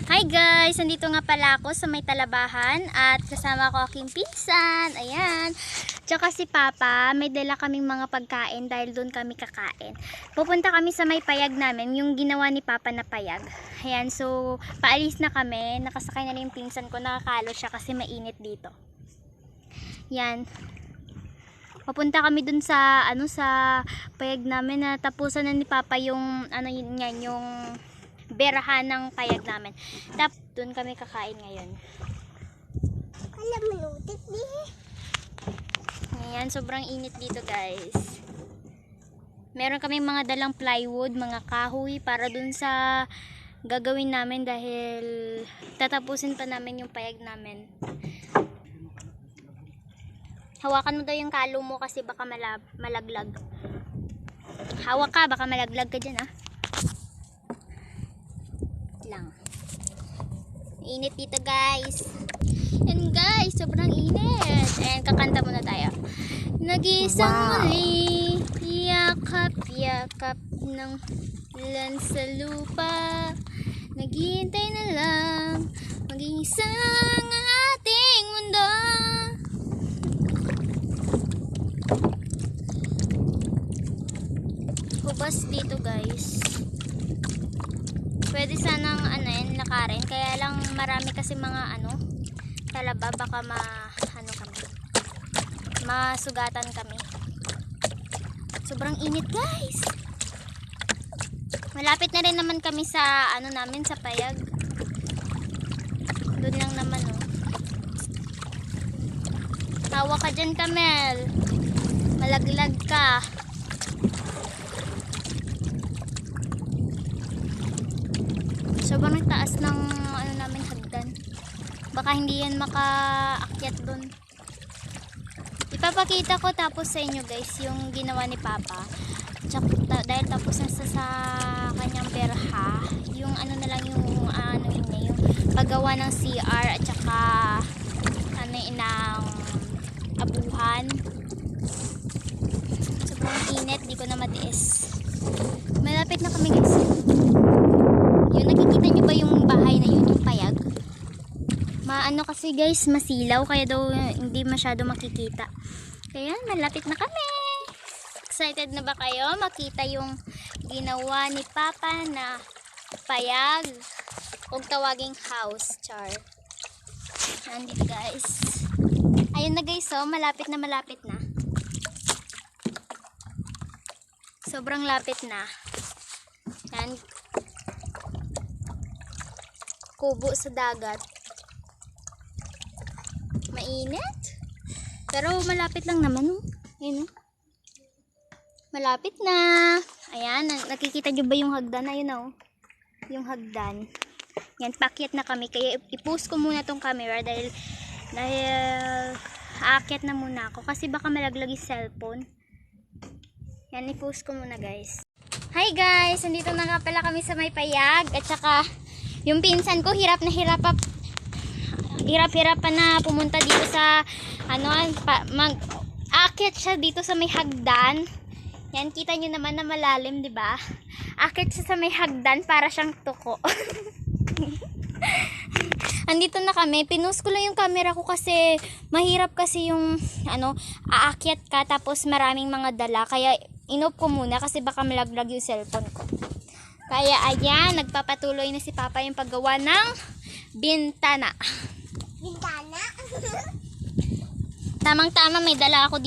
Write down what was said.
Hi guys! Nandito nga pala ako sa may Talabahan at kasama ko aking pinsan. Ayan. Tsaka si Papa, may dala kaming mga pagkain dahil doon kami kakain. Pupunta kami sa may payag namin, yung ginawa ni Papa na payag. Ayan, so paalis na kami. Nakasakay na rin yung pinsan ko, nakakalo siya kasi mainit dito. Yan. Papunta kami dun sa sa payag namin na tapusan na ni Papa yung yung berahan ng payag namin. Tapos doon kami kakain ngayon. Alam mo, lutik di. Ngayon, sobrang init dito guys. Meron kami mga dalang plywood, mga kahoy para dun sa gagawin namin dahil tatapusin pa namin yung payag namin. Hawakan mo daw yung kalo mo kasi baka malaglag. Hawak ka, baka malaglag ka dyan lang. Init dito guys. And guys, sobrang init. And kakanta muna tayo. Nag-iisang muli, yakap-yakap ng ulan sa lupa. Naghihintay na lang maging isang ang ating mundo. Hubas dito guys. Pwede sanang lakarin, kaya lang marami kasi mga talaba, baka masugatan kami. Sobrang init guys. Malapit na rin naman kami sa namin sa payag. Doon lang naman Tawa ka dyan, Kamel. Malaglag ka. Sobrang taas ng namin hagdan. Baka hindi yan makaakyat doon. Ipapakita ko tapos sa inyo guys yung ginawa ni Papa. Dahil tapos na sa kanyang berha, yung na lang yung yung paggawa ng CR at saka inang abuhan. Sobrang init, di ko na matiis. Malapit na kami guys. Yung nakikita nyo ba yung bahay na yun, yung payag? Kasi guys, masilaw, kaya daw hindi masyado makikita. Kaya malapit na kami. Excited na ba kayo makita yung ginawa ni Papa na payag? Huwag tawaging house, char. Nandito guys. Ayun na guys, malapit na. Sobrang lapit na. Yan. Kubo sa dagat. Mainit. Pero malapit lang naman. Ayun. Malapit na. Ayan. Nakikita nyo ba yung hagdan? Ayun yung hagdan. Yan. Paakyat na kami. Kaya i-post ko muna tong camera dahil aakyat na muna ako. Kasi baka malaglag yung cellphone. Yan. I-post ko muna guys. Hi guys. Nandito na nga pala kami sa may payag. At saka yung pinsan ko hirap pa na pumunta dito sa aakyat siya dito sa may hagdan. Yan, kita nyo naman na malalim, di ba? Aakyat siya sa may hagdan para siyang tuko. Andito na kami. Pinost ko lang yung camera ko kasi mahirap kasi yung aakyat ka tapos maraming mga dala. Kaya inop ko muna kasi baka malaglag yung cellphone ko. Kaya ayan, nagpapatuloy na si Papa yung paggawa ng bintana. Bintana? Tamang-tama, may dala ako dito.